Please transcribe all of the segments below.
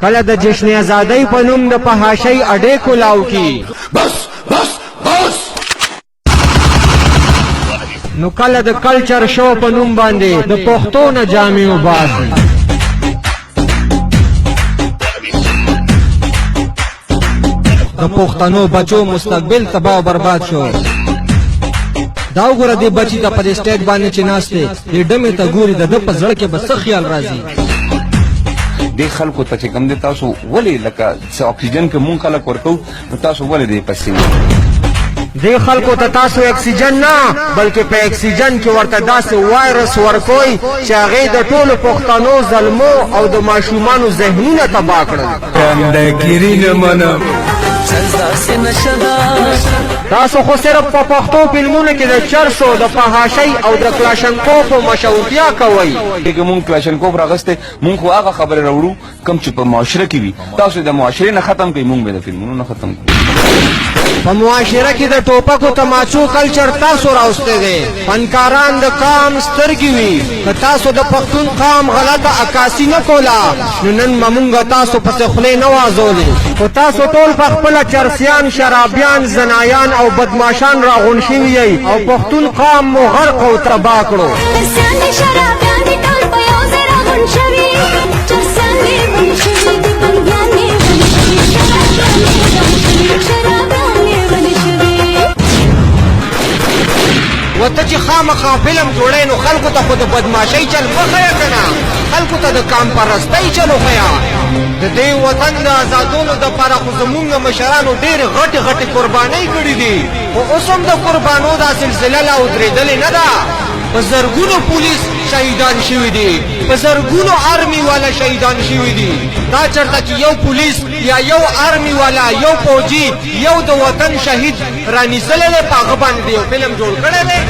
کله د جشن آزادۍ په نوم د فحاشۍ اډې کولاو کی نو کله د کلچر شو په نوم باندې د پښتو نه جامې وباسي. د پښتنو بچو مستقبل تباہ او برباد شو. دا وګوره دې بچی ته په سټیج باندې چې ناشته دې ډمې ته ګوري د په زړه کې بس خیال راځي. دې خلکو ته چې کوم دي تاسو ولې لکه اکسیجن کې مونږ خلک ورکو تاسو ولې دې پسې دې خلکو ته تاسو اکسیجن نه بلکې په اکسیجن کې ورته داسې وایرس ورکوي چې هغې د ټولو پښتنو زلمو او د ماشومانو ذهنونه تباه کړل. تاسو خو صرف په پښتو فلمونو کې د چرسو د فحاشۍ او د کلاشنکوف مشهورتیا کوئ. که مونږ کلاشنکوف راغستی مونږ خو هغه خبرې راوړو کوم چې په معاشره کې وي. تاسو د معاشرې نه ختم کوئ مونږ به د فلمونو نه ختم کوو. په معاشره کې د ټوپکو تماچو کلچر تاسو راوستی دی. فنکاران د قام سترګې وي. که تاسو د پښتون قام غلطه عکاسي نه کوله نو نن به مونږ تاسو پسې خولې نه وازولې. خو تاسو ټول په خپله چرسیان شرابیان زنایان او بدماشان راغون شوي یئ او پښتون قام مو غرق او تباه کړو. وته چې خامخا فلم جوړی نو خلکو ته خو د بدماشۍ چل مه ښیه که نه، خلکو ته د کام پرستۍ چل وښیه. د دې وطن د ازادولو دپاره خو زمونږ مشرانو ډېرې غټې غټې قربانۍ کړي دي، خو اوس هم د قربانو دا سلسله لا ودرېدلې نه ده. په زرګونو پولیس شهیدان شوي دي، په زرګونو آرمي والا شهیدان شوي دي. دا چرته چې یو پولیس یا یو آرمي والا یو فوجي یو د وطن شهید رانیسلی دی په هغه باندې یو فلم جوړ کړی دی.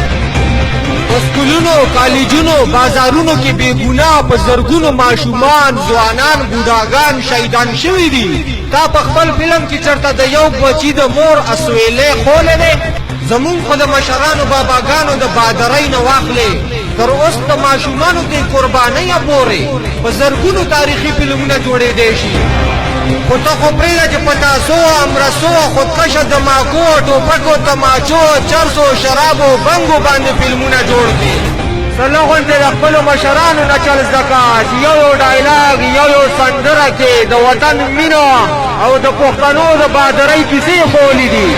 په سکولونو کالجونو بازارونو کې بېګناه په زرګونو ماشومان ځوانان بوډاګان شهیدان شوي دي. تا په خپل فلم کې چرته د یو بچي د مور اسویلی خولی دی؟ زمونږ خو د مشرانو باباګانو د بادرۍ نه واخلې تر اوس د ماشومانو د قربانۍ پورې په زرګونو تاریخي فلمونه جوړېدی شي. خو ته خو پرېږده چې په تاسو امرسو خودکشه دماکو ټوپکو تماچو چرسو شرابو بنګو باندې فلمونه جوړ کړي. سله غوندې د خپلو مشرانو نه چل زده کړه چې یو یو ډایلاګ یو سندره کې د وطن مینه او د پښتنو د بادرۍ کیسې ښولي دي.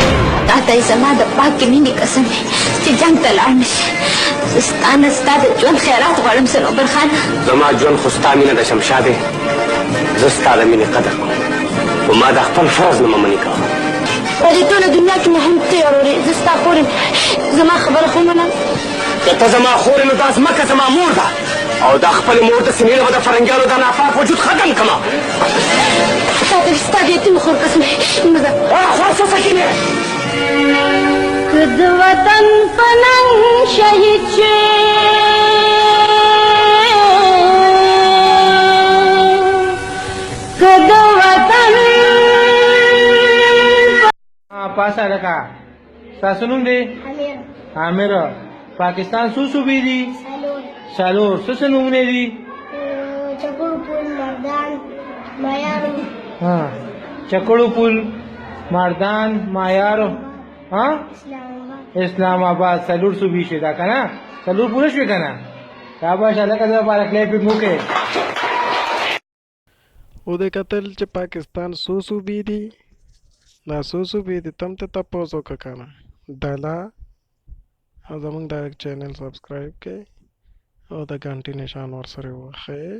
تا ته زما د پاکې مینې قسم دی چې جنګ ته لاړ نه شي. زه ستا نه ستا د ژوند خیرات غواړم صنوبر خان. زما ژوند خو ستا مینه د شمشادې، زه ستا د مینې قدر کوم خو ما د خپل فرض نه منې کوم. په دې ټوله دنیا کې مې هم ته یې ورورې، زه ستا خور یم، زما خبره خو منه. که ته زما خور یې نو دا ځمکه زما مور ده او دا خپلې مور د سینې نه به د فرنګیانو دا ناپاک وجود ختم کړمه. تا ته ستا د یتیم خور قسم مه ځه. خلاصه سکینې که د وطن په ننګ شهید شي که د وطن پاسه لکه ستاسو نوم دی؟ عامر. پاکستان څو صوبې دي؟ څلور. څه نومونه دي؟ چکړو پل مردان مایارو. چکړو پل مردان مایارو اسلام آباد څلور صوبې شوې ده که نه؟ څلور پوره شوې که نه؟ شاباشه لکه د لپاره کلیپینګ وکړې. ودې کتل چې پاکستان څو صوبې دي؟ دا څو صوبې دي تم ته تپوس وکړه که نه ډله او زمونږ دا چینل سبسکرایب کړئ او د ګنټې نشان ورسره وښیئ.